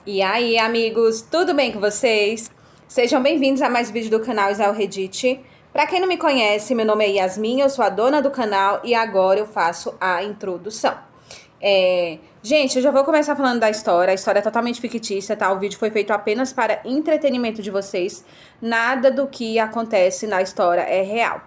E aí, amigos, tudo bem com vocês? Sejam bem-vindos a mais um vídeo do canal Israel Reddit. Para quem não me conhece, meu nome é Yasmin, eu sou a dona do canal e agora eu faço a introdução. Gente, eu já vou começar falando da história. A história é totalmente fictícia, tá? O vídeo foi feito apenas para entretenimento de vocês. Nada do que acontece na história é real.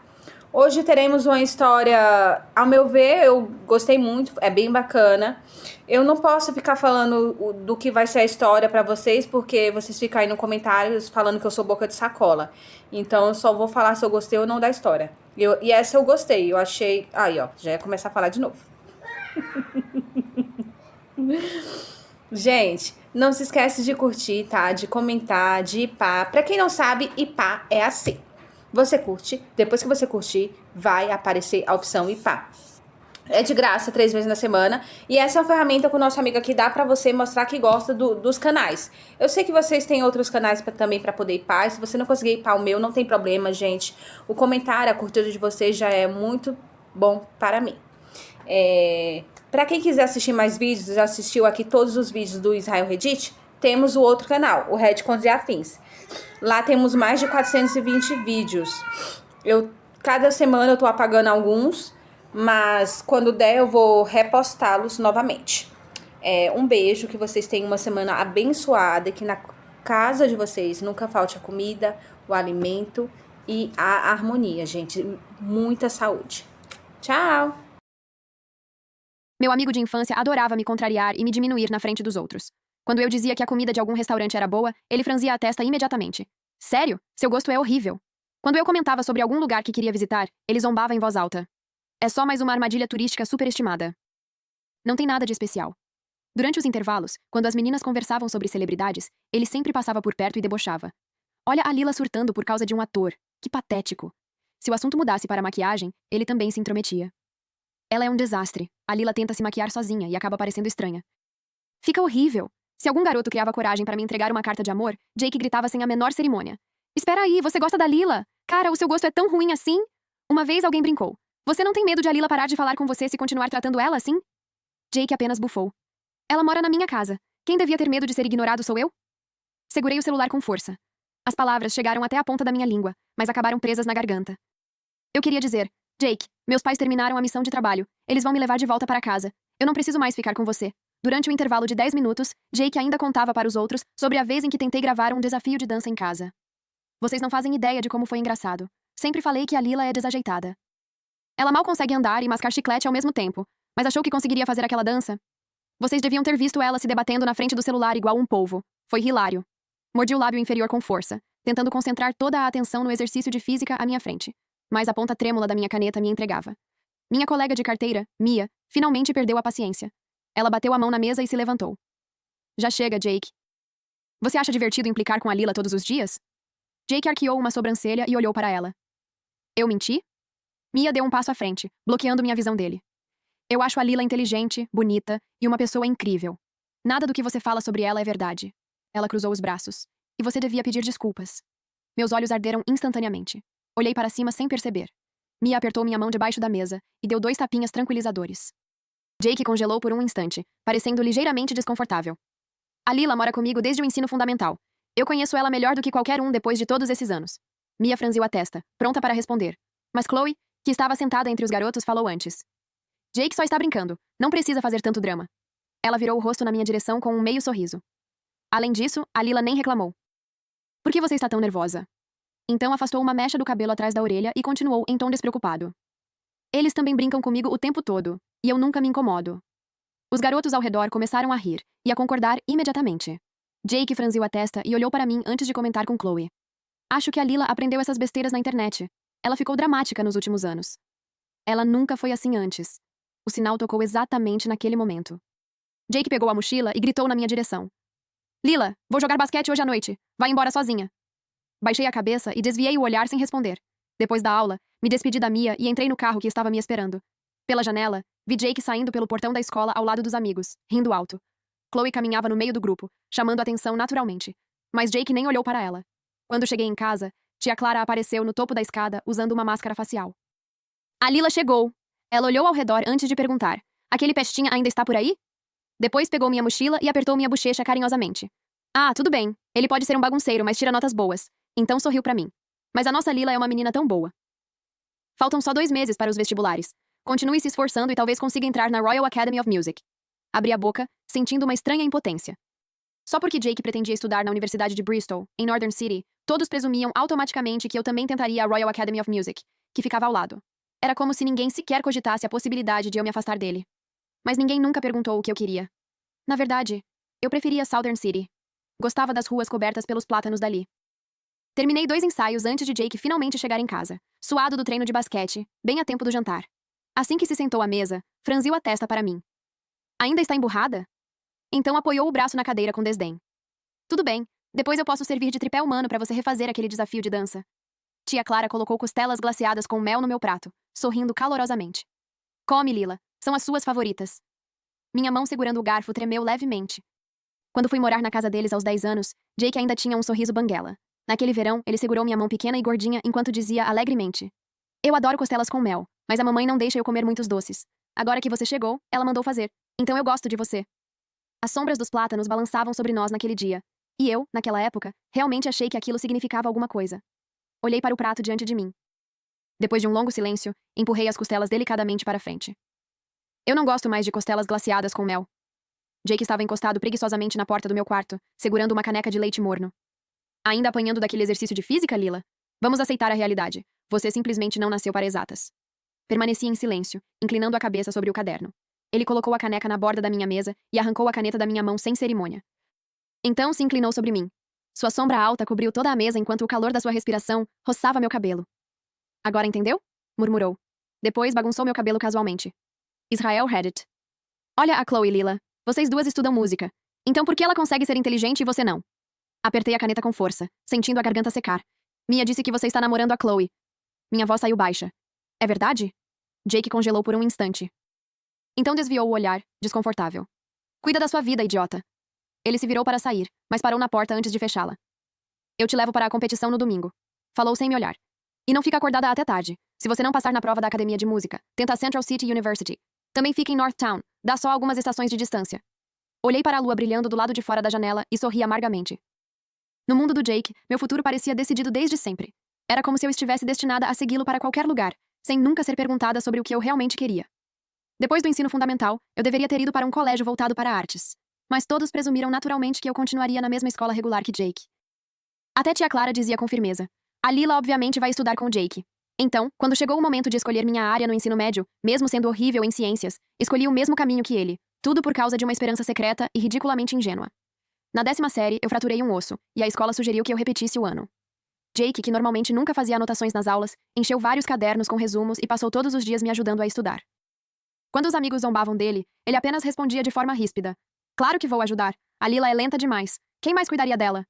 Hoje teremos uma história, ao meu ver, eu gostei muito, é bem bacana. Eu não posso ficar falando do que vai ser a história pra vocês, porque vocês ficam aí no comentários falando que eu sou boca de sacola. Então eu só vou falar se eu gostei ou não da história. E essa eu gostei, eu achei. Aí, ó, já ia começar a falar de novo. Gente, não se esquece de curtir, tá? De comentar, de ipá. Pra quem não sabe, ipá é assim. Você curte, depois que você curtir, vai aparecer a opção ipá. É de graça, 3 vezes na semana. E essa é uma ferramenta que o nosso amigo aqui dá pra você mostrar que gosta dos canais. Eu sei que vocês têm outros canais também pra poder ipar. Se você não conseguir ipar o meu, não tem problema, gente. O comentário, a curtida de vocês já é muito bom para mim. Para quem quiser assistir mais vídeos, já assistiu aqui todos os vídeos do Israel Reddit, temos o outro canal, o Redcons e Afins. Lá temos mais de 420 vídeos. Cada semana eu tô apagando alguns, mas quando der eu vou repostá-los novamente. Um beijo, que vocês tenham uma semana abençoada e que na casa de vocês nunca falte a comida, o alimento e a harmonia, gente. Muita saúde. Tchau! Meu amigo de infância adorava me contrariar e me diminuir na frente dos outros. Quando eu dizia que a comida de algum restaurante era boa, ele franzia a testa imediatamente. Sério? Seu gosto é horrível. Quando eu comentava sobre algum lugar que queria visitar, ele zombava em voz alta. É só mais uma armadilha turística superestimada. Não tem nada de especial. Durante os intervalos, quando as meninas conversavam sobre celebridades, ele sempre passava por perto e debochava. Olha a Lila surtando por causa de um ator. Que patético. Se o assunto mudasse para a maquiagem, ele também se intrometia. Ela é um desastre. A Lila tenta se maquiar sozinha e acaba parecendo estranha. Fica horrível. Se algum garoto criava coragem para me entregar uma carta de amor, Jake gritava sem a menor cerimônia. Espera aí, você gosta da Lila? Cara, o seu gosto é tão ruim assim? Uma vez alguém brincou. Você não tem medo de a Lila parar de falar com você se continuar tratando ela assim? Jake apenas bufou. Ela mora na minha casa. Quem devia ter medo de ser ignorado sou eu? Segurei o celular com força. As palavras chegaram até a ponta da minha língua, mas acabaram presas na garganta. Eu queria dizer, Jake, meus pais terminaram a missão de trabalho. Eles vão me levar de volta para casa. Eu não preciso mais ficar com você. Durante o intervalo de 10 minutos, Jake ainda contava para os outros sobre a vez em que tentei gravar um desafio de dança em casa. Vocês não fazem ideia de como foi engraçado. Sempre falei que a Lila é desajeitada. Ela mal consegue andar e mascar chiclete ao mesmo tempo, mas achou que conseguiria fazer aquela dança? Vocês deviam ter visto ela se debatendo na frente do celular igual um polvo. Foi hilário. Mordi o lábio inferior com força, tentando concentrar toda a atenção no exercício de física à minha frente. Mas a ponta trêmula da minha caneta me entregava. Minha colega de carteira, Mia, finalmente perdeu a paciência. Ela bateu a mão na mesa e se levantou. Já chega, Jake. Você acha divertido implicar com a Lila todos os dias? Jake arqueou uma sobrancelha e olhou para ela. Eu menti? Mia deu um passo à frente, bloqueando minha visão dele. Eu acho a Lila inteligente, bonita e uma pessoa incrível. Nada do que você fala sobre ela é verdade. Ela cruzou os braços. E você devia pedir desculpas. Meus olhos arderam instantaneamente. Olhei para cima sem perceber. Mia apertou minha mão debaixo da mesa e deu 2 tapinhas tranquilizadores. Jake congelou por um instante, parecendo ligeiramente desconfortável. A Lila mora comigo desde o ensino fundamental. Eu conheço ela melhor do que qualquer um depois de todos esses anos. Mia franziu a testa, pronta para responder. Mas Chloe, que estava sentada entre os garotos, falou antes. Jake só está brincando. Não precisa fazer tanto drama. Ela virou o rosto na minha direção com um meio sorriso. Além disso, a Lila nem reclamou. Por que você está tão nervosa? Então afastou uma mecha do cabelo atrás da orelha e continuou em tom despreocupado. Eles também brincam comigo o tempo todo, e eu nunca me incomodo. Os garotos ao redor começaram a rir e a concordar imediatamente. Jake franziu a testa e olhou para mim antes de comentar com Chloe. Acho que a Lila aprendeu essas besteiras na internet. Ela ficou dramática nos últimos anos. Ela nunca foi assim antes. O sinal tocou exatamente naquele momento. Jake pegou a mochila e gritou na minha direção. Lila, vou jogar basquete hoje à noite. Vai embora sozinha. Baixei a cabeça e desviei o olhar sem responder. Depois da aula, me despedi da Mia e entrei no carro que estava me esperando. Pela janela, vi Jake saindo pelo portão da escola ao lado dos amigos, rindo alto. Chloe caminhava no meio do grupo, chamando atenção naturalmente. Mas Jake nem olhou para ela. Quando cheguei em casa, tia Clara apareceu no topo da escada usando uma máscara facial. A Lila chegou. Ela olhou ao redor antes de perguntar. Aquele pestinha ainda está por aí? Depois pegou minha mochila e apertou minha bochecha carinhosamente. Ah, tudo bem. Ele pode ser um bagunceiro, mas tira notas boas. Então sorriu pra mim. Mas a nossa Lila é uma menina tão boa. Faltam só 2 meses para os vestibulares. Continue se esforçando e talvez consiga entrar na Royal Academy of Music. Abri a boca, sentindo uma estranha impotência. Só porque Jake pretendia estudar na Universidade de Bristol, em Northern City, todos presumiam automaticamente que eu também tentaria a Royal Academy of Music, que ficava ao lado. Era como se ninguém sequer cogitasse a possibilidade de eu me afastar dele. Mas ninguém nunca perguntou o que eu queria. Na verdade, eu preferia Southern City. Gostava das ruas cobertas pelos plátanos dali. Terminei 2 ensaios antes de Jake finalmente chegar em casa, suado do treino de basquete, bem a tempo do jantar. Assim que se sentou à mesa, franziu a testa para mim. Ainda está emburrada? Então apoiou o braço na cadeira com desdém. Tudo bem, depois eu posso servir de tripé humano para você refazer aquele desafio de dança. Tia Clara colocou costelas glaciadas com mel no meu prato, sorrindo calorosamente. Come, Lila, são as suas favoritas. Minha mão segurando o garfo tremeu levemente. Quando fui morar na casa deles aos 10 anos, Jake ainda tinha um sorriso banguela. Naquele verão, ele segurou minha mão pequena e gordinha enquanto dizia alegremente: Eu adoro costelas com mel, mas a mamãe não deixa eu comer muitos doces. Agora que você chegou, ela mandou fazer. Então eu gosto de você. As sombras dos plátanos balançavam sobre nós naquele dia. E eu, naquela época, realmente achei que aquilo significava alguma coisa. Olhei para o prato diante de mim. Depois de um longo silêncio, empurrei as costelas delicadamente para frente. Eu não gosto mais de costelas glaciadas com mel. Jake estava encostado preguiçosamente na porta do meu quarto, segurando uma caneca de leite morno. Ainda apanhando daquele exercício de física, Lila? Vamos aceitar a realidade. Você simplesmente não nasceu para exatas. Permaneci em silêncio, inclinando a cabeça sobre o caderno. Ele colocou a caneca na borda da minha mesa e arrancou a caneta da minha mão sem cerimônia. Então se inclinou sobre mim. Sua sombra alta cobriu toda a mesa enquanto o calor da sua respiração roçava meu cabelo. Agora entendeu? Murmurou. Depois bagunçou meu cabelo casualmente. Israel Reddit. Olha a Chloe, Lila. Vocês duas estudam música. Então por que ela consegue ser inteligente e você não? Apertei a caneta com força, sentindo a garganta secar. Mia disse que você está namorando a Chloe. Minha voz saiu baixa. É verdade? Jake congelou por um instante. Então desviou o olhar, desconfortável. Cuida da sua vida, idiota. Ele se virou para sair, mas parou na porta antes de fechá-la. Eu te levo para a competição no domingo. Falou sem me olhar. E não fica acordada até tarde. Se você não passar na prova da academia de música, tenta a Central City University. Também fica em Northtown. Dá só algumas estações de distância. Olhei para a lua brilhando do lado de fora da janela e sorri amargamente. No mundo do Jake, meu futuro parecia decidido desde sempre. Era como se eu estivesse destinada a segui-lo para qualquer lugar, sem nunca ser perguntada sobre o que eu realmente queria. Depois do ensino fundamental, eu deveria ter ido para um colégio voltado para artes. Mas todos presumiram naturalmente que eu continuaria na mesma escola regular que Jake. Até tia Clara dizia com firmeza: a Lila obviamente vai estudar com o Jake. Então, quando chegou o momento de escolher minha área no ensino médio, mesmo sendo horrível em ciências, escolhi o mesmo caminho que ele, tudo por causa de uma esperança secreta e ridiculamente ingênua. Na 10ª série, eu fraturei um osso, e a escola sugeriu que eu repetisse o ano. Jake, que normalmente nunca fazia anotações nas aulas, encheu vários cadernos com resumos e passou todos os dias me ajudando a estudar. Quando os amigos zombavam dele, ele apenas respondia de forma ríspida: Claro que vou ajudar. A Lila é lenta demais. Quem mais cuidaria dela?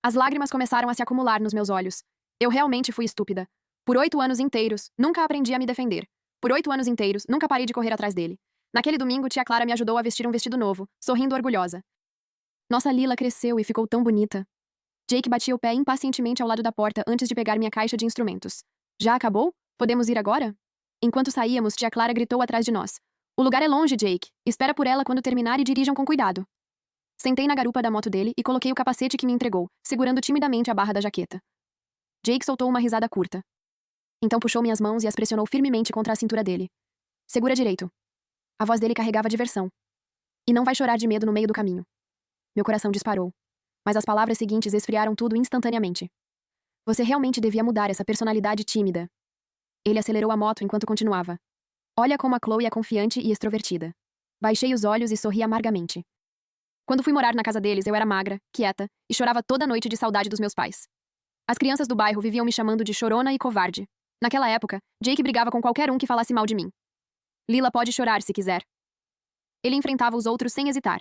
As lágrimas começaram a se acumular nos meus olhos. Eu realmente fui estúpida. Por 8 anos inteiros, nunca aprendi a me defender. Por 8 anos inteiros, nunca parei de correr atrás dele. Naquele domingo, tia Clara me ajudou a vestir um vestido novo, sorrindo orgulhosa. Nossa Lila cresceu e ficou tão bonita. Jake batia o pé impacientemente ao lado da porta antes de pegar minha caixa de instrumentos. Já acabou? Podemos ir agora? Enquanto saíamos, tia Clara gritou atrás de nós: O lugar é longe, Jake. Espera por ela quando terminar e dirijam com cuidado. Sentei na garupa da moto dele e coloquei o capacete que me entregou, segurando timidamente a barra da jaqueta. Jake soltou uma risada curta. Então puxou minhas mãos e as pressionou firmemente contra a cintura dele. Segura direito. A voz dele carregava diversão. E não vai chorar de medo no meio do caminho. Meu coração disparou. Mas as palavras seguintes esfriaram tudo instantaneamente. Você realmente devia mudar essa personalidade tímida. Ele acelerou a moto enquanto continuava. Olha como a Chloe é confiante e extrovertida. Baixei os olhos e sorri amargamente. Quando fui morar na casa deles, eu era magra, quieta, e chorava toda noite de saudade dos meus pais. As crianças do bairro viviam me chamando de chorona e covarde. Naquela época, Jake brigava com qualquer um que falasse mal de mim. Lila pode chorar se quiser. Ele enfrentava os outros sem hesitar.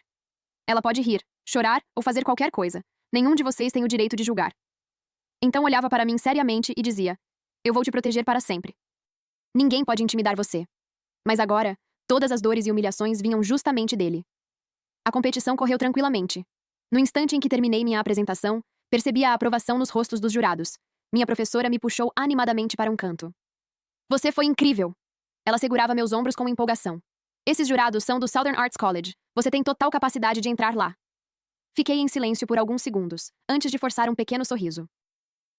Ela pode rir, chorar ou fazer qualquer coisa. Nenhum de vocês tem o direito de julgar. Então olhava para mim seriamente e dizia: Eu vou te proteger para sempre. Ninguém pode intimidar você. Mas agora, todas as dores e humilhações vinham justamente dele. A competição correu tranquilamente. No instante em que terminei minha apresentação, percebi a aprovação nos rostos dos jurados. Minha professora me puxou animadamente para um canto. Você foi incrível! Ela segurava meus ombros com empolgação. Esses jurados são do Southern Arts College. Você tem total capacidade de entrar lá. Fiquei em silêncio por alguns segundos, antes de forçar um pequeno sorriso.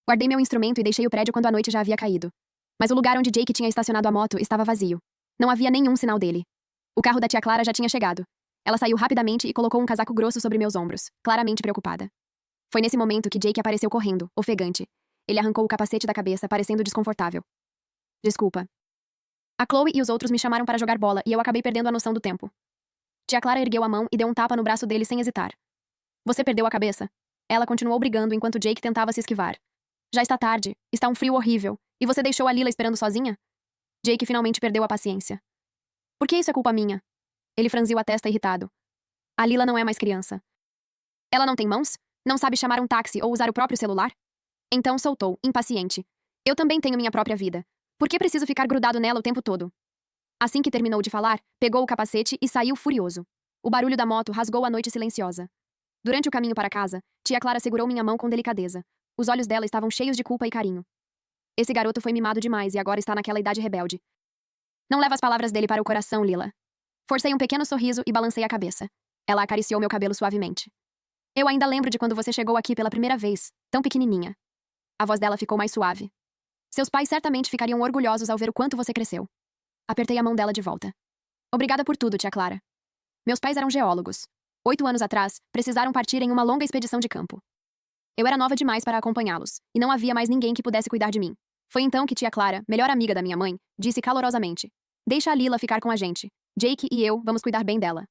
Guardei meu instrumento e deixei o prédio quando a noite já havia caído. Mas o lugar onde Jake tinha estacionado a moto estava vazio. Não havia nenhum sinal dele. O carro da tia Clara já tinha chegado. Ela saiu rapidamente e colocou um casaco grosso sobre meus ombros, claramente preocupada. Foi nesse momento que Jake apareceu correndo, ofegante. Ele arrancou o capacete da cabeça, parecendo desconfortável. Desculpa. A Chloe e os outros me chamaram para jogar bola e eu acabei perdendo a noção do tempo. Tia Clara ergueu a mão e deu um tapa no braço dele sem hesitar. Você perdeu a cabeça? Ela continuou brigando enquanto Jake tentava se esquivar. Já está tarde, está um frio horrível, e você deixou a Lila esperando sozinha? Jake finalmente perdeu a paciência. Por que isso é culpa minha? Ele franziu a testa irritado. A Lila não é mais criança. Ela não tem mãos? Não sabe chamar um táxi ou usar o próprio celular? Então soltou, impaciente. Eu também tenho minha própria vida. Por que preciso ficar grudado nela o tempo todo? Assim que terminou de falar, pegou o capacete e saiu furioso. O barulho da moto rasgou a noite silenciosa. Durante o caminho para casa, tia Clara segurou minha mão com delicadeza. Os olhos dela estavam cheios de culpa e carinho. Esse garoto foi mimado demais e agora está naquela idade rebelde. Não leva as palavras dele para o coração, Lila. Forcei um pequeno sorriso e balancei a cabeça. Ela acariciou meu cabelo suavemente. Eu ainda lembro de quando você chegou aqui pela primeira vez, tão pequenininha. A voz dela ficou mais suave. Seus pais certamente ficariam orgulhosos ao ver o quanto você cresceu. Apertei a mão dela de volta. Obrigada por tudo, tia Clara. Meus pais eram geólogos. 8 anos atrás, precisaram partir em uma longa expedição de campo. Eu era nova demais para acompanhá-los, e não havia mais ninguém que pudesse cuidar de mim. Foi então que tia Clara, melhor amiga da minha mãe, disse calorosamente: Deixa a Lila ficar com a gente. Jake e eu vamos cuidar bem dela.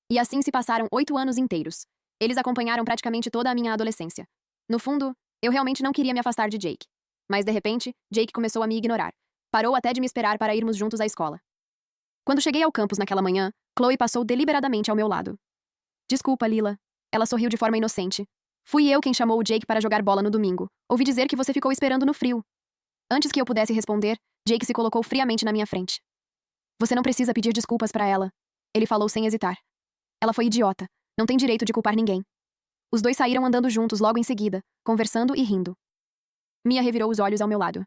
E assim se passaram 8 anos inteiros. Eles acompanharam praticamente toda a minha adolescência. No fundo, eu realmente não queria me afastar de Jake. Mas de repente, Jake começou a me ignorar. Parou até de me esperar para irmos juntos à escola. Quando cheguei ao campus naquela manhã, Chloe passou deliberadamente ao meu lado. Desculpa, Lila. Ela sorriu de forma inocente. Fui eu quem chamou o Jake para jogar bola no domingo. Ouvi dizer que você ficou esperando no frio. Antes que eu pudesse responder, Jake se colocou friamente na minha frente. Você não precisa pedir desculpas para ela. Ele falou sem hesitar. Ela foi idiota. Não tem direito de culpar ninguém. Os dois saíram andando juntos logo em seguida, conversando e rindo. Mia revirou os olhos ao meu lado.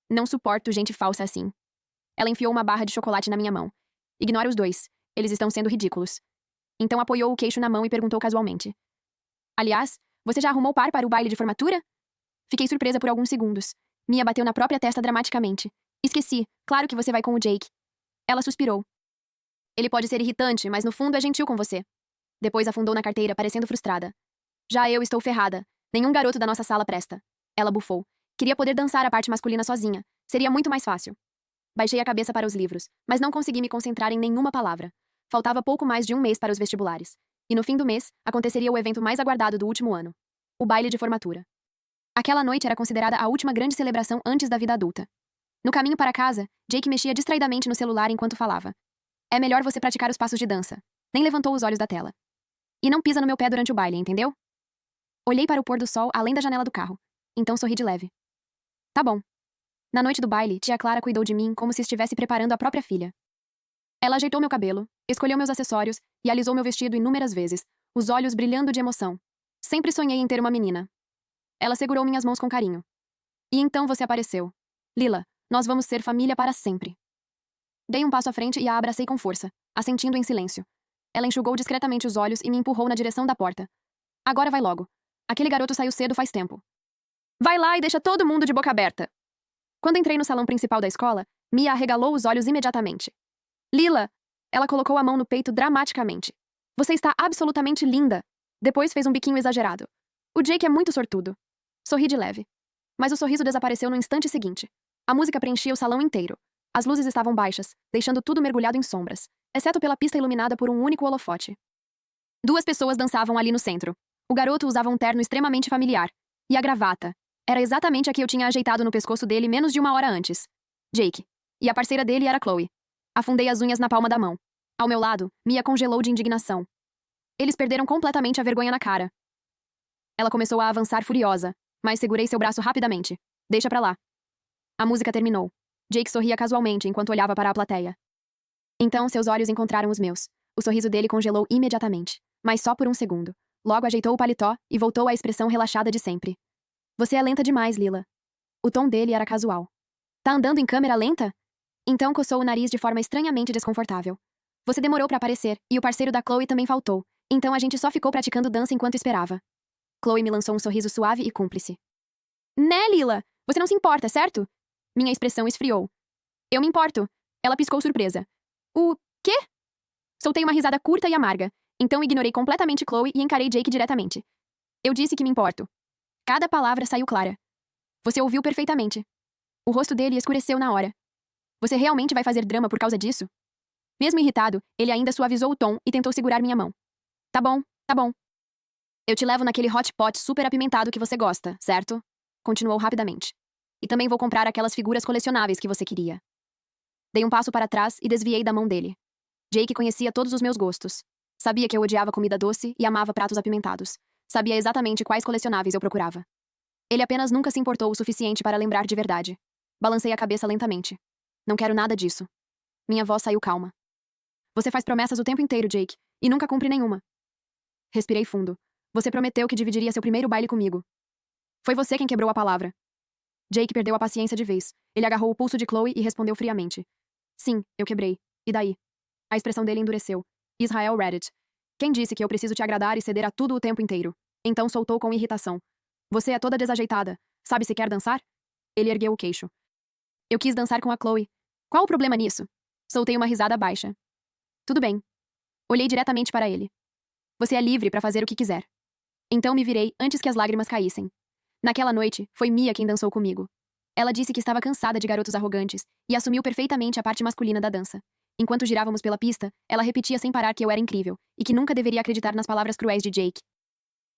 Não suporto gente falsa assim. Ela enfiou uma barra de chocolate na minha mão. Ignora os dois. Eles estão sendo ridículos. Então apoiou o queixo na mão e perguntou casualmente. Aliás, você já arrumou par para o baile de formatura? Fiquei surpresa por alguns segundos. Mia bateu na própria testa dramaticamente. Esqueci. Claro que você vai com o Jake. Ela suspirou. Ele pode ser irritante, mas no fundo é gentil com você. Depois afundou na carteira, parecendo frustrada. Já eu estou ferrada. Nenhum garoto da nossa sala presta. Ela bufou. Queria poder dançar a parte masculina sozinha. Seria muito mais fácil. Baixei a cabeça para os livros, mas não consegui me concentrar em nenhuma palavra. Faltava pouco mais de um mês para os vestibulares. E no fim do mês, aconteceria o evento mais aguardado do último ano. O baile de formatura. Aquela noite era considerada a última grande celebração antes da vida adulta. No caminho para casa, Jake mexia distraidamente no celular enquanto falava. É melhor você praticar os passos de dança. Nem levantou os olhos da tela. E não pisa no meu pé durante o baile, entendeu? Olhei para o pôr do sol além da janela do carro. Então sorri de leve. Tá bom. Na noite do baile, tia Clara cuidou de mim como se estivesse preparando a própria filha. Ela ajeitou meu cabelo, escolheu meus acessórios e alisou meu vestido inúmeras vezes, os olhos brilhando de emoção. Sempre sonhei em ter uma menina. Ela segurou minhas mãos com carinho. E então você apareceu. Lila, nós vamos ser família para sempre. Dei um passo à frente e a abracei com força, assentindo em silêncio. Ela enxugou discretamente os olhos e me empurrou na direção da porta. Agora vai logo. Aquele garoto saiu cedo faz tempo. Vai lá e deixa todo mundo de boca aberta. Quando entrei no salão principal da escola, Mia arregalou os olhos imediatamente. Lila! Ela colocou a mão no peito dramaticamente. Você está absolutamente linda. Depois fez um biquinho exagerado. O Jake é muito sortudo. Sorri de leve. Mas o sorriso desapareceu no instante seguinte. A música preenchia o salão inteiro. As luzes estavam baixas, deixando tudo mergulhado em sombras, exceto pela pista iluminada por um único holofote. 2 pessoas dançavam ali no centro. O garoto usava um terno extremamente familiar. E a gravata. Era exatamente a que eu tinha ajeitado no pescoço dele menos de 1 hora antes. Jake. E a parceira dele era Chloe. Afundei as unhas na palma da mão. Ao meu lado, Mia congelou de indignação. Eles perderam completamente a vergonha na cara. Ela começou a avançar furiosa, mas segurei seu braço rapidamente. Deixa pra lá. A música terminou. Jake sorria casualmente enquanto olhava para a plateia. Então seus olhos encontraram os meus. O sorriso dele congelou imediatamente, mas só por um segundo. Logo ajeitou o paletó e voltou à expressão relaxada de sempre. Você é lenta demais, Lila. O tom dele era casual. Tá andando em câmera lenta? Então coçou o nariz de forma estranhamente desconfortável. Você demorou pra aparecer, e o parceiro da Chloe também faltou. Então a gente só ficou praticando dança enquanto esperava. Chloe me lançou um sorriso suave e cúmplice. Né, Lila? Você não se importa, certo? Minha expressão esfriou. Eu me importo. Ela piscou surpresa. O quê? Soltei uma risada curta e amarga. Então ignorei completamente Chloe e encarei Jake diretamente. Eu disse que me importo. Cada palavra saiu clara. Você ouviu perfeitamente. O rosto dele escureceu na hora. Você realmente vai fazer drama por causa disso? Mesmo irritado, ele ainda suavizou o tom e tentou segurar minha mão. Tá bom, tá bom. Eu te levo naquele hot pot super apimentado que você gosta, certo? Continuou rapidamente. E também vou comprar aquelas figuras colecionáveis que você queria. Dei um passo para trás e desviei da mão dele. Jake conhecia todos os meus gostos. Sabia que eu odiava comida doce e amava pratos apimentados. Sabia exatamente quais colecionáveis eu procurava. Ele apenas nunca se importou o suficiente para lembrar de verdade. Balancei a cabeça lentamente. Não quero nada disso. Minha voz saiu calma. Você faz promessas o tempo inteiro, Jake, e nunca cumpre nenhuma. Respirei fundo. Você prometeu que dividiria seu primeiro baile comigo. Foi você quem quebrou a palavra. Jake perdeu a paciência de vez. Ele agarrou o pulso de Chloe e respondeu friamente. Sim, eu quebrei. E daí? A expressão dele endureceu. Israel Reddit. Quem disse que eu preciso te agradar e ceder a tudo o tempo inteiro? Então soltou com irritação. Você é toda desajeitada. Sabe se quer dançar? Ele ergueu o queixo. Eu quis dançar com a Chloe. Qual o problema nisso? Soltei uma risada baixa. Tudo bem. Olhei diretamente para ele. Você é livre para fazer o que quiser. Então me virei antes que as lágrimas caíssem. Naquela noite, foi Mia quem dançou comigo. Ela disse que estava cansada de garotos arrogantes e assumiu perfeitamente a parte masculina da dança. Enquanto girávamos pela pista, ela repetia sem parar que eu era incrível e que nunca deveria acreditar nas palavras cruéis de Jake.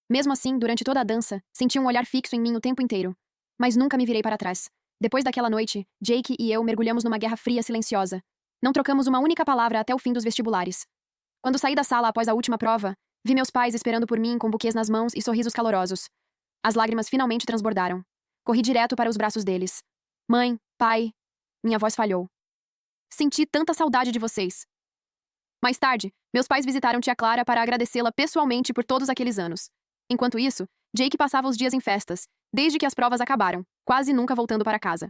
Mesmo assim, durante toda a dança, senti um olhar fixo em mim o tempo inteiro. Mas nunca me virei para trás. Depois daquela noite, Jake e eu mergulhamos numa guerra fria silenciosa. Não trocamos uma única palavra até o fim dos vestibulares. Quando saí da sala após a última prova, vi meus pais esperando por mim com buquês nas mãos e sorrisos calorosos. As lágrimas finalmente transbordaram. Corri direto para os braços deles. Mãe, pai... Minha voz falhou. Senti tanta saudade de vocês. Mais tarde, meus pais visitaram tia Clara para agradecê-la pessoalmente por todos aqueles anos. Enquanto isso, Jake passava os dias em festas, desde que as provas acabaram, quase nunca voltando para casa.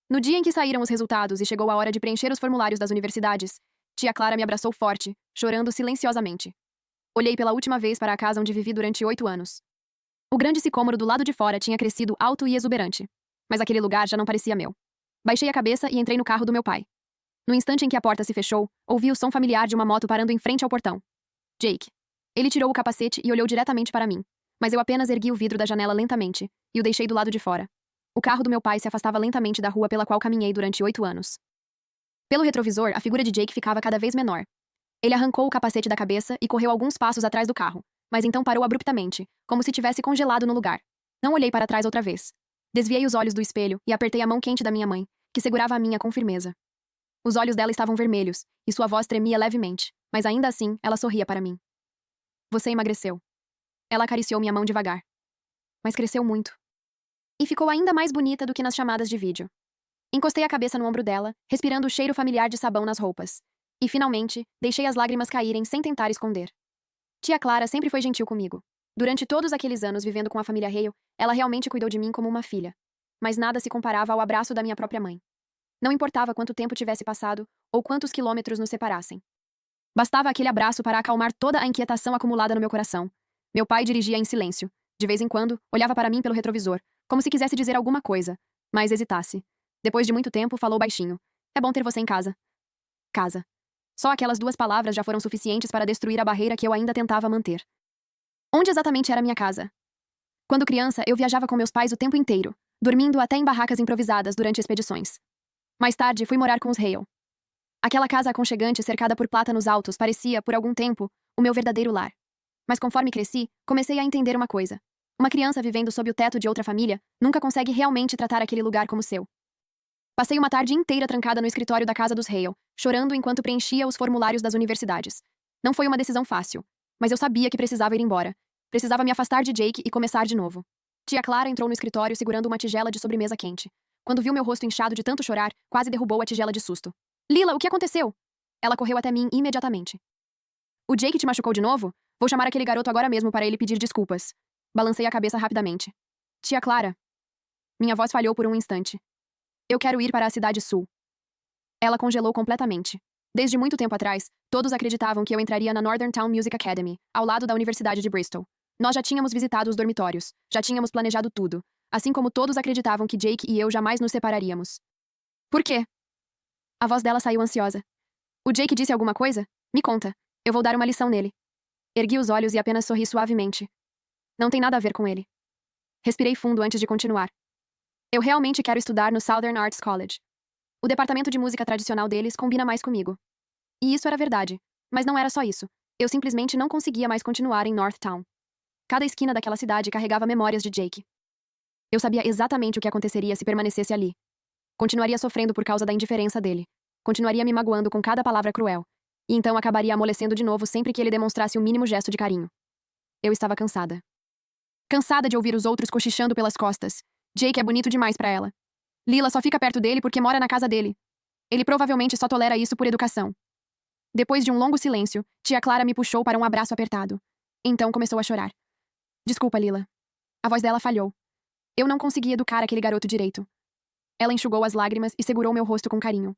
No dia em que saíram os resultados e chegou a hora de preencher os formulários das universidades, tia Clara me abraçou forte, chorando silenciosamente. Olhei pela última vez para a casa onde vivi durante 8 anos. O grande sicômoro do lado de fora tinha crescido alto e exuberante, mas aquele lugar já não parecia meu. Baixei a cabeça e entrei no carro do meu pai. No instante em que a porta se fechou, ouvi o som familiar de uma moto parando em frente ao portão. Jake. Ele tirou o capacete e olhou diretamente para mim, mas eu apenas ergui o vidro da janela lentamente e o deixei do lado de fora. O carro do meu pai se afastava lentamente da rua pela qual caminhei durante 8 anos. Pelo retrovisor, a figura de Jake ficava cada vez menor. Ele arrancou o capacete da cabeça e correu alguns passos atrás do carro, mas então parou abruptamente, como se tivesse congelado no lugar. Não olhei para trás outra vez. Desviei os olhos do espelho e apertei a mão quente da minha mãe, que segurava a minha com firmeza. Os olhos dela estavam vermelhos, e sua voz tremia levemente, mas ainda assim, ela sorria para mim. Você emagreceu. Ela acariciou minha mão devagar. Mas cresceu muito. E ficou ainda mais bonita do que nas chamadas de vídeo. Encostei a cabeça no ombro dela, respirando o cheiro familiar de sabão nas roupas. E, finalmente, deixei as lágrimas caírem sem tentar esconder. Tia Clara sempre foi gentil comigo. Durante todos aqueles anos vivendo com a família Hale, ela realmente cuidou de mim como uma filha. Mas nada se comparava ao abraço da minha própria mãe. Não importava quanto tempo tivesse passado ou quantos quilômetros nos separassem. Bastava aquele abraço para acalmar toda a inquietação acumulada no meu coração. Meu pai dirigia em silêncio. De vez em quando, olhava para mim pelo retrovisor, como se quisesse dizer alguma coisa, mas hesitasse. Depois de muito tempo, falou baixinho. É bom ter você em casa. Casa. Só aquelas 2 palavras já foram suficientes para destruir a barreira que eu ainda tentava manter. Onde exatamente era minha casa? Quando criança, eu viajava com meus pais o tempo inteiro, dormindo até em barracas improvisadas durante expedições. Mais tarde, fui morar com os Hale. Aquela casa aconchegante cercada por plátanos altos parecia, por algum tempo, o meu verdadeiro lar. Mas conforme cresci, comecei a entender uma coisa. Uma criança vivendo sob o teto de outra família nunca consegue realmente tratar aquele lugar como seu. Passei uma tarde inteira trancada no escritório da casa dos Hale, chorando enquanto preenchia os formulários das universidades. Não foi uma decisão fácil, mas eu sabia que precisava ir embora. Precisava me afastar de Jake e começar de novo. Tia Clara entrou no escritório segurando uma tigela de sobremesa quente. Quando viu meu rosto inchado de tanto chorar, quase derrubou a tigela de susto. Lila, o que aconteceu? Ela correu até mim imediatamente. O Jake te machucou de novo? Vou chamar aquele garoto agora mesmo para ele pedir desculpas. Balancei a cabeça rapidamente. Tia Clara. Minha voz falhou por um instante. Eu quero ir para a cidade sul. Ela congelou completamente. Desde muito tempo atrás, todos acreditavam que eu entraria na Northern Town Music Academy, ao lado da Universidade de Bristol. Nós já tínhamos visitado os dormitórios, já tínhamos planejado tudo, assim como todos acreditavam que Jake e eu jamais nos separaríamos. Por quê? A voz dela saiu ansiosa. O Jake disse alguma coisa? Me conta. Eu vou dar uma lição nele. Ergui os olhos e apenas sorri suavemente. Não tem nada a ver com ele. Respirei fundo antes de continuar. Eu realmente quero estudar no Southern Arts College. O departamento de música tradicional deles combina mais comigo. E isso era verdade. Mas não era só isso. Eu simplesmente não conseguia mais continuar em Northtown. Cada esquina daquela cidade carregava memórias de Jake. Eu sabia exatamente o que aconteceria se permanecesse ali. Continuaria sofrendo por causa da indiferença dele. Continuaria me magoando com cada palavra cruel. E então acabaria amolecendo de novo sempre que ele demonstrasse o mínimo gesto de carinho. Eu estava cansada. Cansada de ouvir os outros cochichando pelas costas. Jake é bonito demais pra ela. Lila só fica perto dele porque mora na casa dele. Ele provavelmente só tolera isso por educação. Depois de um longo silêncio, tia Clara me puxou para um abraço apertado. Então começou a chorar. Desculpa, Lila. A voz dela falhou. Eu não consegui educar aquele garoto direito. Ela enxugou as lágrimas e segurou meu rosto com carinho.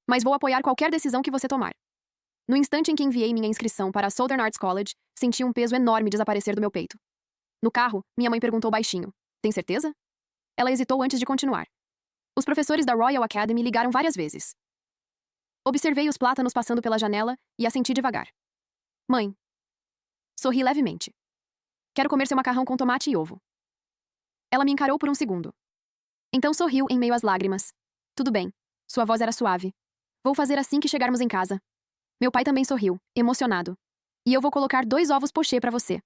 Mas vou apoiar qualquer decisão que você tomar. No instante em que enviei minha inscrição para a Southern Arts College, senti um peso enorme desaparecer do meu peito. No carro, minha mãe perguntou baixinho. Tem certeza? Ela hesitou antes de continuar. Os professores da Royal Academy ligaram várias vezes. Observei os plátanos passando pela janela e assenti devagar. Mãe. Sorri levemente. Quero comer seu macarrão com tomate e ovo. Ela me encarou por um segundo. Então sorriu em meio às lágrimas. Tudo bem. Sua voz era suave. Vou fazer assim que chegarmos em casa. Meu pai também sorriu, emocionado. E eu vou colocar 2 ovos pochê pra você.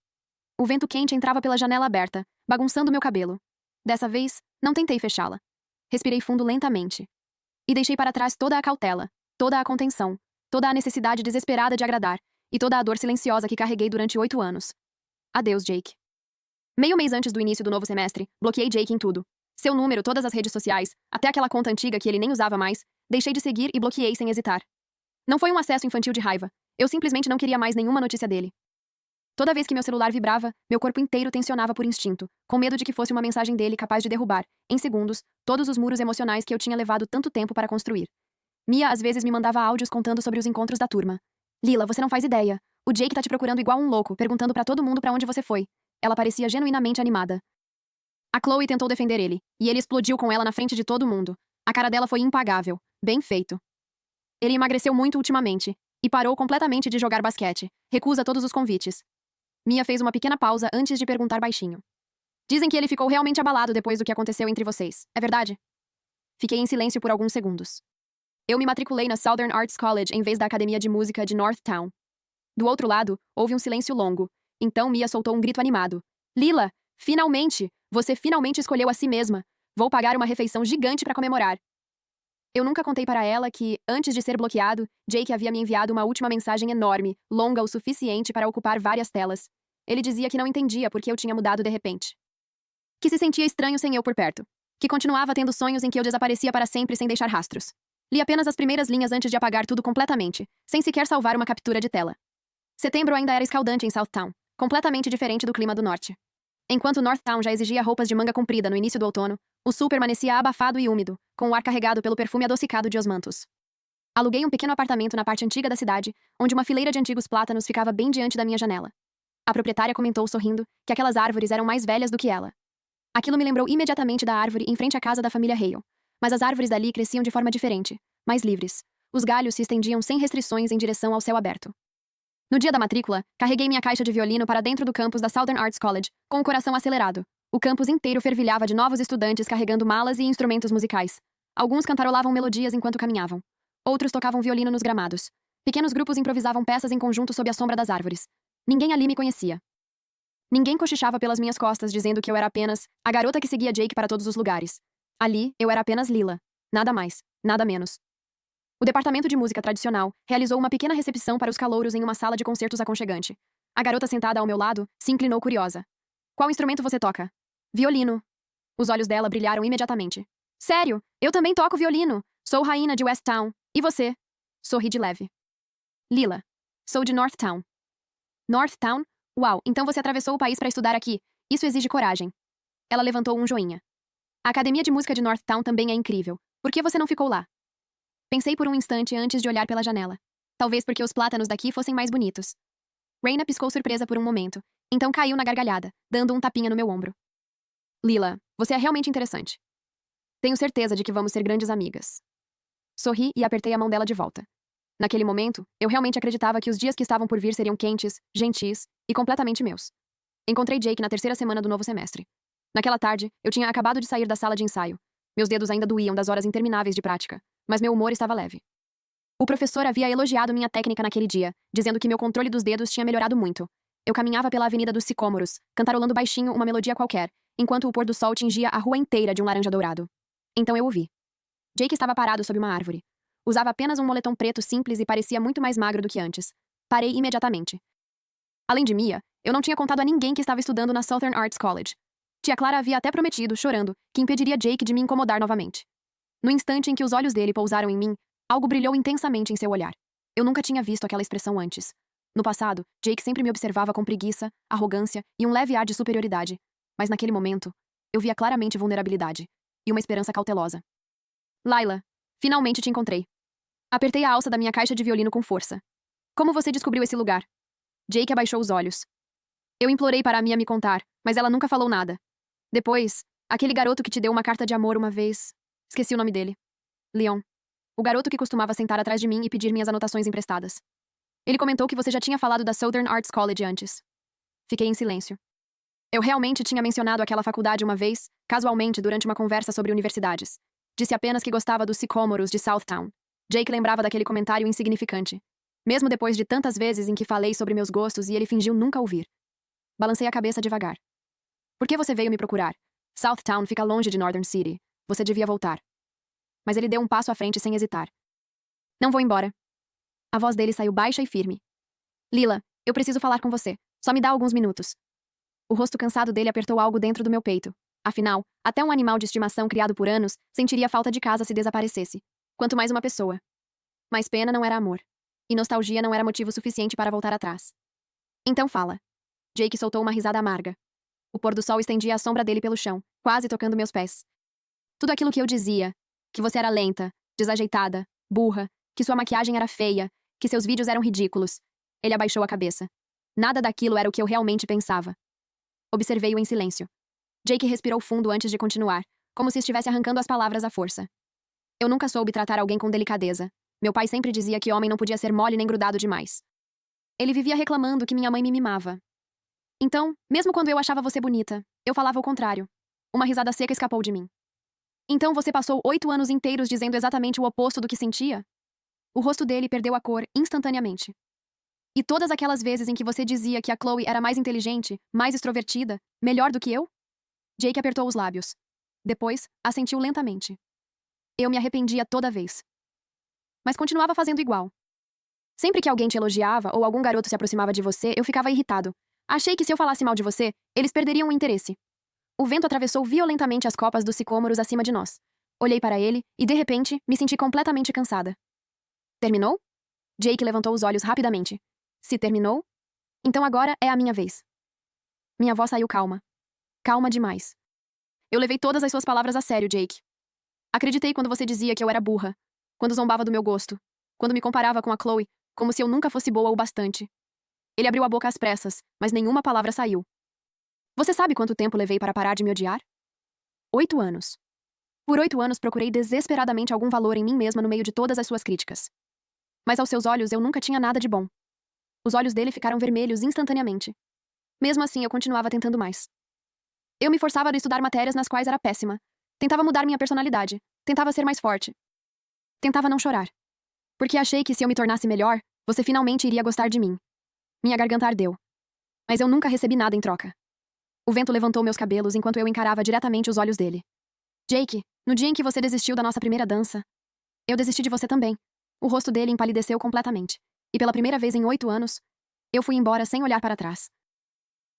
O vento quente entrava pela janela aberta, bagunçando meu cabelo. Dessa vez, não tentei fechá-la. Respirei fundo lentamente. E deixei para trás toda a cautela, toda a contenção, toda a necessidade desesperada de agradar, e toda a dor silenciosa que carreguei durante 8 anos. Adeus, Jake. Meio mês antes do início do novo semestre, bloqueei Jake em tudo. Seu número, todas as redes sociais, até aquela conta antiga que ele nem usava mais, deixei de seguir e bloqueei sem hesitar. Não foi um acesso infantil de raiva. Eu simplesmente não queria mais nenhuma notícia dele. Toda vez que meu celular vibrava, meu corpo inteiro tensionava por instinto, com medo de que fosse uma mensagem dele capaz de derrubar, em segundos, todos os muros emocionais que eu tinha levado tanto tempo para construir. Mia às vezes me mandava áudios contando sobre os encontros da turma. Lila, você não faz ideia. O Jake tá te procurando igual um louco, perguntando pra todo mundo pra onde você foi. Ela parecia genuinamente animada. A Chloe tentou defender ele, e ele explodiu com ela na frente de todo mundo. A cara dela foi impagável. Bem feito. Ele emagreceu muito ultimamente, e parou completamente de jogar basquete. Recusa todos os convites. Mia fez uma pequena pausa antes de perguntar baixinho. Dizem que ele ficou realmente abalado depois do que aconteceu entre vocês. É verdade? Fiquei em silêncio por alguns segundos. Eu me matriculei na Southern Arts College em vez da Academia de Música de Northtown. Do outro lado, houve um silêncio longo. Então Mia soltou um grito animado. Lila, finalmente! Você finalmente escolheu a si mesma. Vou pagar uma refeição gigante para comemorar. Eu nunca contei para ela que, antes de ser bloqueado, Jake havia me enviado uma última mensagem enorme, longa o suficiente para ocupar várias telas. Ele dizia que não entendia por que eu tinha mudado de repente. Que se sentia estranho sem eu por perto. Que continuava tendo sonhos em que eu desaparecia para sempre sem deixar rastros. Li apenas as primeiras linhas antes de apagar tudo completamente, sem sequer salvar uma captura de tela. Setembro ainda era escaldante em Southtown, completamente diferente do clima do norte. Enquanto Northtown já exigia roupas de manga comprida no início do outono, o sul permanecia abafado e úmido, com o ar carregado pelo perfume adocicado de osmantos. Aluguei um pequeno apartamento na parte antiga da cidade, onde uma fileira de antigos plátanos ficava bem diante da minha janela. A proprietária comentou sorrindo que aquelas árvores eram mais velhas do que ela. Aquilo me lembrou imediatamente da árvore em frente à casa da família Hale, mas as árvores dali cresciam de forma diferente, mais livres. Os galhos se estendiam sem restrições em direção ao céu aberto. No dia da matrícula, carreguei minha caixa de violino para dentro do campus da Southern Arts College, com o coração acelerado. O campus inteiro fervilhava de novos estudantes carregando malas e instrumentos musicais. Alguns cantarolavam melodias enquanto caminhavam. Outros tocavam violino nos gramados. Pequenos grupos improvisavam peças em conjunto sob a sombra das árvores. Ninguém ali me conhecia. Ninguém cochichava pelas minhas costas dizendo que eu era apenas a garota que seguia Jake para todos os lugares. Ali, eu era apenas Lila. Nada mais, nada menos. O departamento de música tradicional realizou uma pequena recepção para os calouros em uma sala de concertos aconchegante. A garota sentada ao meu lado se inclinou curiosa. Qual instrumento você toca? Violino. Os olhos dela brilharam imediatamente. Sério, eu também toco violino. Sou rainha de Westtown. E você? Sorri de leve. Lila. Sou de Northtown. Northtown? Uau, então você atravessou o país para estudar aqui. Isso exige coragem. Ela levantou um joinha. A academia de música de Northtown também é incrível. Por que você não ficou lá? Pensei por um instante antes de olhar pela janela. Talvez porque os plátanos daqui fossem mais bonitos. Raina piscou surpresa por um momento, então caiu na gargalhada, dando um tapinha no meu ombro. Lila, você é realmente interessante. Tenho certeza de que vamos ser grandes amigas. Sorri e apertei a mão dela de volta. Naquele momento, eu realmente acreditava que os dias que estavam por vir seriam quentes, gentis e completamente meus. Encontrei Jake na terceira semana do novo semestre. Naquela tarde, eu tinha acabado de sair da sala de ensaio. Meus dedos ainda doíam das horas intermináveis de prática, mas meu humor estava leve. O professor havia elogiado minha técnica naquele dia, dizendo que meu controle dos dedos tinha melhorado muito. Eu caminhava pela Avenida dos Sicômoros, cantarolando baixinho uma melodia qualquer, enquanto o pôr do sol tingia a rua inteira de um laranja dourado. Então eu o vi. Jake estava parado sob uma árvore. Usava apenas um moletom preto simples e parecia muito mais magro do que antes. Parei imediatamente. Além de Mia, eu não tinha contado a ninguém que estava estudando na Southern Arts College. Tia Clara havia até prometido, chorando, que impediria Jake de me incomodar novamente. No instante em que os olhos dele pousaram em mim, algo brilhou intensamente em seu olhar. Eu nunca tinha visto aquela expressão antes. No passado, Jake sempre me observava com preguiça, arrogância e um leve ar de superioridade. Mas naquele momento, eu via claramente vulnerabilidade e uma esperança cautelosa. Layla, finalmente te encontrei. Apertei a alça da minha caixa de violino com força. Como você descobriu esse lugar? Jake abaixou os olhos. Eu implorei para a Mia me contar, mas ela nunca falou nada. Depois, aquele garoto que te deu uma carta de amor uma vez... Esqueci o nome dele. Leon. O garoto que costumava sentar atrás de mim e pedir minhas anotações emprestadas. Ele comentou que você já tinha falado da Southern Arts College antes. Fiquei em silêncio. Eu realmente tinha mencionado aquela faculdade uma vez, casualmente, durante uma conversa sobre universidades. Disse apenas que gostava dos Sicômoros de Southtown. Jake lembrava daquele comentário insignificante. Mesmo depois de tantas vezes em que falei sobre meus gostos e ele fingiu nunca ouvir. Balancei a cabeça devagar. Por que você veio me procurar? Southtown fica longe de Northern City. Você devia voltar. Mas ele deu um passo à frente sem hesitar. Não vou embora. A voz dele saiu baixa e firme. Lila, eu preciso falar com você. Só me dá alguns minutos. O rosto cansado dele apertou algo dentro do meu peito. Afinal, até um animal de estimação criado por anos sentiria falta de casa se desaparecesse. Quanto mais uma pessoa. Mas pena não era amor. E nostalgia não era motivo suficiente para voltar atrás. Então fala. Jake soltou uma risada amarga. O pôr do sol estendia a sombra dele pelo chão, quase tocando meus pés. Tudo aquilo que eu dizia, que você era lenta, desajeitada, burra, que sua maquiagem era feia, que seus vídeos eram ridículos. Ele abaixou a cabeça. Nada daquilo era o que eu realmente pensava. Observei-o em silêncio. Jake respirou fundo antes de continuar, como se estivesse arrancando as palavras à força. Eu nunca soube tratar alguém com delicadeza. Meu pai sempre dizia que homem não podia ser mole nem grudado demais. Ele vivia reclamando que minha mãe me mimava. Então, mesmo quando eu achava você bonita, eu falava o contrário. Uma risada seca escapou de mim. Então você passou 8 anos inteiros dizendo exatamente o oposto do que sentia? O rosto dele perdeu a cor instantaneamente. E todas aquelas vezes em que você dizia que a Chloe era mais inteligente, mais extrovertida, melhor do que eu? Jake apertou os lábios. Depois, assentiu lentamente. Eu me arrependia toda vez. Mas continuava fazendo igual. Sempre que alguém te elogiava ou algum garoto se aproximava de você, eu ficava irritado. Achei que se eu falasse mal de você, eles perderiam o interesse. O vento atravessou violentamente as copas dos sicômoros acima de nós. Olhei para ele e, de repente, me senti completamente cansada. Terminou? Jake levantou os olhos rapidamente. Se terminou? Então agora é a minha vez. Minha voz saiu calma. Calma demais. Eu levei todas as suas palavras a sério, Jake. Acreditei quando você dizia que eu era burra, quando zombava do meu gosto, quando me comparava com a Chloe, como se eu nunca fosse boa o bastante. Ele abriu a boca às pressas, mas nenhuma palavra saiu. Você sabe quanto tempo levei para parar de me odiar? 8 anos. Por 8 anos procurei desesperadamente algum valor em mim mesma no meio de todas as suas críticas. Mas aos seus olhos eu nunca tinha nada de bom. Os olhos dele ficaram vermelhos instantaneamente. Mesmo assim, eu continuava tentando mais. Eu me forçava a estudar matérias nas quais era péssima. Tentava mudar minha personalidade. Tentava ser mais forte. Tentava não chorar. Porque achei que se eu me tornasse melhor, você finalmente iria gostar de mim. Minha garganta ardeu. Mas eu nunca recebi nada em troca. O vento levantou meus cabelos enquanto eu encarava diretamente os olhos dele. Jake, no dia em que você desistiu da nossa primeira dança, eu desisti de você também. O rosto dele empalideceu completamente. E pela primeira vez em 8 anos, eu fui embora sem olhar para trás.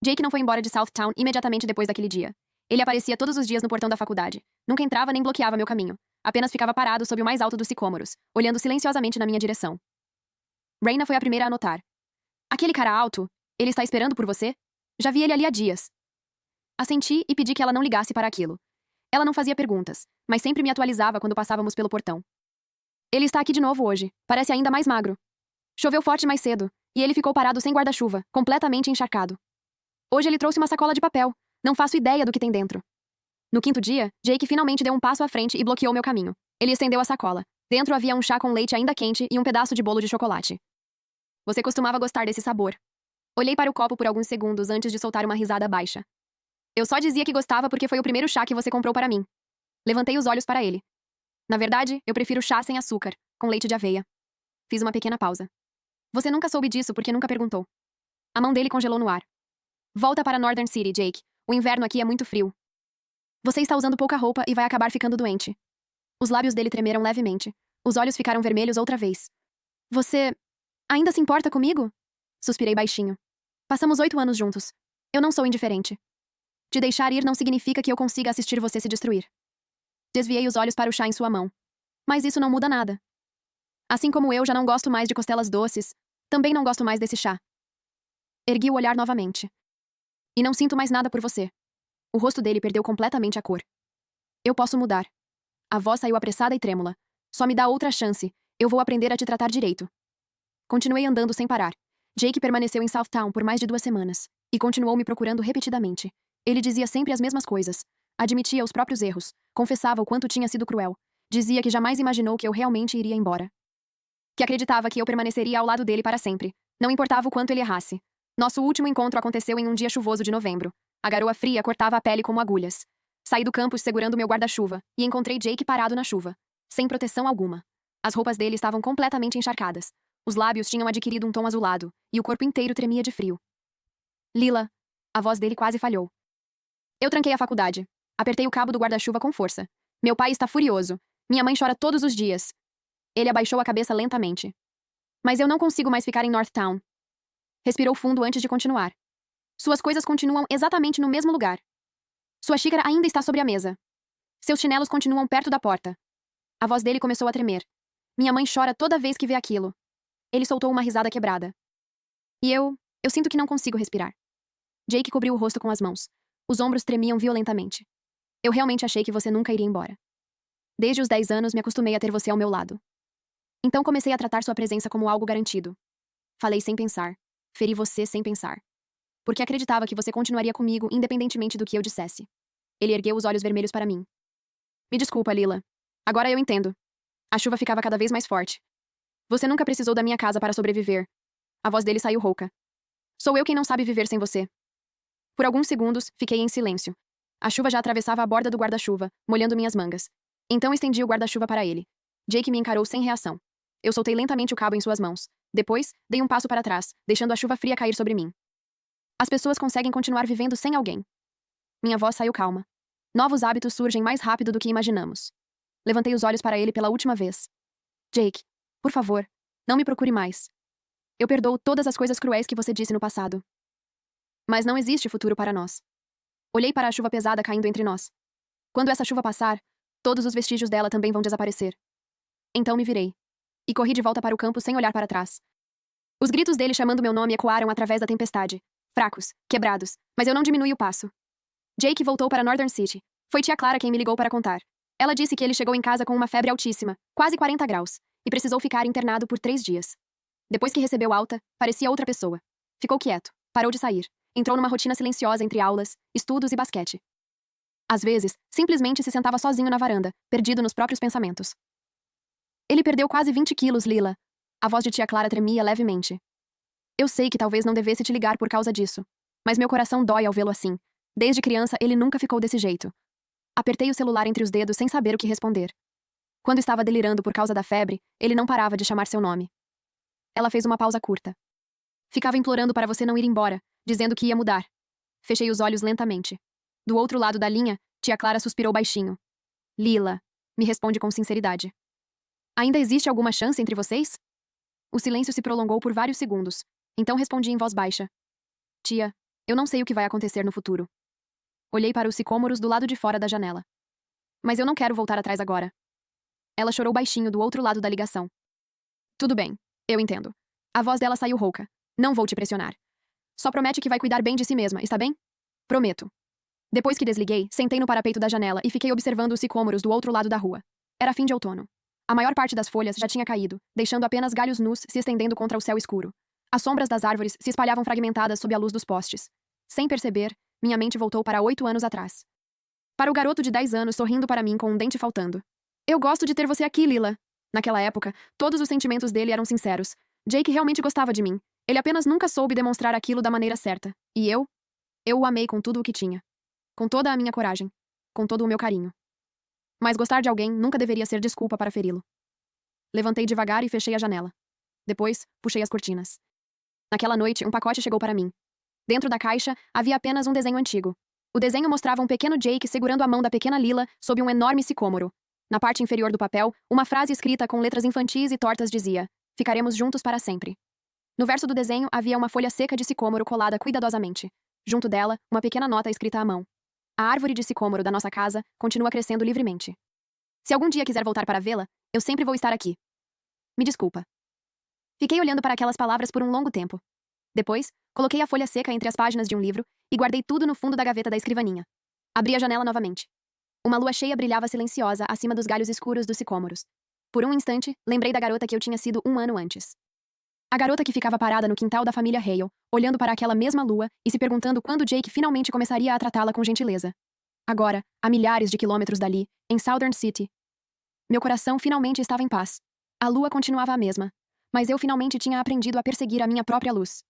Jake não foi embora de Southtown imediatamente depois daquele dia. Ele aparecia todos os dias no portão da faculdade. Nunca entrava nem bloqueava meu caminho. Apenas ficava parado sob o mais alto dos sicômoros, olhando silenciosamente na minha direção. Raina foi a primeira a notar. Aquele cara alto, ele está esperando por você? Já vi ele ali há dias. Assenti e pedi que ela não ligasse para aquilo. Ela não fazia perguntas, mas sempre me atualizava quando passávamos pelo portão. Ele está aqui de novo hoje. Parece ainda mais magro. Choveu forte mais cedo, e ele ficou parado sem guarda-chuva, completamente encharcado. Hoje ele trouxe uma sacola de papel. Não faço ideia do que tem dentro. No quinto dia, Jake finalmente deu um passo à frente e bloqueou meu caminho. Ele estendeu a sacola. Dentro havia um chá com leite ainda quente e um pedaço de bolo de chocolate. Você costumava gostar desse sabor. Olhei para o copo por alguns segundos antes de soltar uma risada baixa. Eu só dizia que gostava porque foi o primeiro chá que você comprou para mim. Levantei os olhos para ele. Na verdade, eu prefiro chá sem açúcar, com leite de aveia. Fiz uma pequena pausa. Você nunca soube disso porque nunca perguntou. A mão dele congelou no ar. Volta para Northern City, Jake. O inverno aqui é muito frio. Você está usando pouca roupa e vai acabar ficando doente. Os lábios dele tremeram levemente. Os olhos ficaram vermelhos outra vez. Você ainda se importa comigo? Suspirei baixinho. Passamos 8 anos juntos. Eu não sou indiferente. Te deixar ir não significa que eu consiga assistir você se destruir. Desviei os olhos para o chá em sua mão. Mas isso não muda nada. Assim como eu já não gosto mais de costelas doces, também não gosto mais desse chá. Ergui o olhar novamente. E não sinto mais nada por você. O rosto dele perdeu completamente a cor. Eu posso mudar. A voz saiu apressada e trêmula. Só me dá outra chance. Eu vou aprender a te tratar direito. Continuei andando sem parar. Jake permaneceu em Southtown por mais de 2 semanas. E continuou me procurando repetidamente. Ele dizia sempre as mesmas coisas. Admitia os próprios erros. Confessava o quanto tinha sido cruel. Dizia que jamais imaginou que eu realmente iria embora. Que acreditava que eu permaneceria ao lado dele para sempre. Não importava o quanto ele errasse. Nosso último encontro aconteceu em um dia chuvoso de novembro. A garoa fria cortava a pele como agulhas. Saí do campus segurando meu guarda-chuva e encontrei Jake parado na chuva, sem proteção alguma. As roupas dele estavam completamente encharcadas. Os lábios tinham adquirido um tom azulado e o corpo inteiro tremia de frio. Lila. A voz dele quase falhou. Eu tranquei a faculdade. Apertei o cabo do guarda-chuva com força. Meu pai está furioso. Minha mãe chora todos os dias. Ele abaixou a cabeça lentamente. Mas eu não consigo mais ficar em Northtown. Respirou fundo antes de continuar. Suas coisas continuam exatamente no mesmo lugar. Sua xícara ainda está sobre a mesa. Seus chinelos continuam perto da porta. A voz dele começou a tremer. Minha mãe chora toda vez que vê aquilo. Ele soltou uma risada quebrada. E eu sinto que não consigo respirar. Jake cobriu o rosto com as mãos. Os ombros tremiam violentamente. Eu realmente achei que você nunca iria embora. Desde os 10 anos me acostumei a ter você ao meu lado. Então comecei a tratar sua presença como algo garantido. Falei sem pensar. Feri você sem pensar. Porque acreditava que você continuaria comigo independentemente do que eu dissesse. Ele ergueu os olhos vermelhos para mim. Me desculpa, Lila. Agora eu entendo. A chuva ficava cada vez mais forte. Você nunca precisou da minha casa para sobreviver. A voz dele saiu rouca. Sou eu quem não sabe viver sem você. Por alguns segundos, fiquei em silêncio. A chuva já atravessava a borda do guarda-chuva, molhando minhas mangas. Então estendi o guarda-chuva para ele. Jake me encarou sem reação. Eu soltei lentamente o cabo em suas mãos. Depois, dei um passo para trás, deixando a chuva fria cair sobre mim. As pessoas conseguem continuar vivendo sem alguém. Minha voz saiu calma. Novos hábitos surgem mais rápido do que imaginamos. Levantei os olhos para ele pela última vez. Jake, por favor, não me procure mais. Eu perdoo todas as coisas cruéis que você disse no passado. Mas não existe futuro para nós. Olhei para a chuva pesada caindo entre nós. Quando essa chuva passar, todos os vestígios dela também vão desaparecer. Então me virei. E corri de volta para o campo sem olhar para trás. Os gritos dele chamando meu nome ecoaram através da tempestade. Fracos, quebrados, mas eu não diminui o passo. Jake voltou para Northern City. Foi tia Clara quem me ligou para contar. Ela disse que ele chegou em casa com uma febre altíssima, quase 40 graus, e precisou ficar internado por 3 dias. Depois que recebeu alta, parecia outra pessoa. Ficou quieto, parou de sair, entrou numa rotina silenciosa entre aulas, estudos e basquete. Às vezes, simplesmente se sentava sozinho na varanda, perdido nos próprios pensamentos. Ele perdeu quase 20 quilos, Lila. A voz de tia Clara tremia levemente. Eu sei que talvez não devesse te ligar por causa disso, mas meu coração dói ao vê-lo assim. Desde criança, ele nunca ficou desse jeito. Apertei o celular entre os dedos sem saber o que responder. Quando estava delirando por causa da febre, ele não parava de chamar seu nome. Ela fez uma pausa curta. Ficava implorando para você não ir embora, dizendo que ia mudar. Fechei os olhos lentamente. Do outro lado da linha, tia Clara suspirou baixinho. Lila, me responde com sinceridade. Ainda existe alguma chance entre vocês? O silêncio se prolongou por vários segundos. Então respondi em voz baixa. Tia, eu não sei o que vai acontecer no futuro. Olhei para os sicômoros do lado de fora da janela. Mas eu não quero voltar atrás agora. Ela chorou baixinho do outro lado da ligação. Tudo bem, eu entendo. A voz dela saiu rouca. Não vou te pressionar. Só promete que vai cuidar bem de si mesma, está bem? Prometo. Depois que desliguei, sentei no parapeito da janela e fiquei observando os sicômoros do outro lado da rua. Era fim de outono. A maior parte das folhas já tinha caído, deixando apenas galhos nus se estendendo contra o céu escuro. As sombras das árvores se espalhavam fragmentadas sob a luz dos postes. Sem perceber, minha mente voltou para 8 anos atrás. Para o garoto de 10 anos sorrindo para mim com um dente faltando. Eu gosto de ter você aqui, Lila. Naquela época, todos os sentimentos dele eram sinceros. Jake realmente gostava de mim. Ele apenas nunca soube demonstrar aquilo da maneira certa. E eu? Eu o amei com tudo o que tinha. Com toda a minha coragem. Com todo o meu carinho. Mas gostar de alguém nunca deveria ser desculpa para feri-lo. Levantei devagar e fechei a janela. Depois, puxei as cortinas. Naquela noite, um pacote chegou para mim. Dentro da caixa, havia apenas um desenho antigo. O desenho mostrava um pequeno Jake segurando a mão da pequena Lila sob um enorme sicômoro. Na parte inferior do papel, uma frase escrita com letras infantis e tortas dizia: "Ficaremos juntos para sempre." No verso do desenho havia uma folha seca de sicômoro colada cuidadosamente. Junto dela, uma pequena nota escrita à mão. A árvore de sicômoro da nossa casa continua crescendo livremente. Se algum dia quiser voltar para vê-la, eu sempre vou estar aqui. Me desculpa. Fiquei olhando para aquelas palavras por um longo tempo. Depois, coloquei a folha seca entre as páginas de um livro e guardei tudo no fundo da gaveta da escrivaninha. Abri a janela novamente. Uma lua cheia brilhava silenciosa acima dos galhos escuros dos sicômoros. Por um instante, lembrei da garota que eu tinha sido 1 ano antes. A garota que ficava parada no quintal da família Hale, olhando para aquela mesma lua e se perguntando quando Jake finalmente começaria a tratá-la com gentileza. Agora, a milhares de quilômetros dali, em Southern City. Meu coração finalmente estava em paz. A lua continuava a mesma, mas eu finalmente tinha aprendido a perseguir a minha própria luz.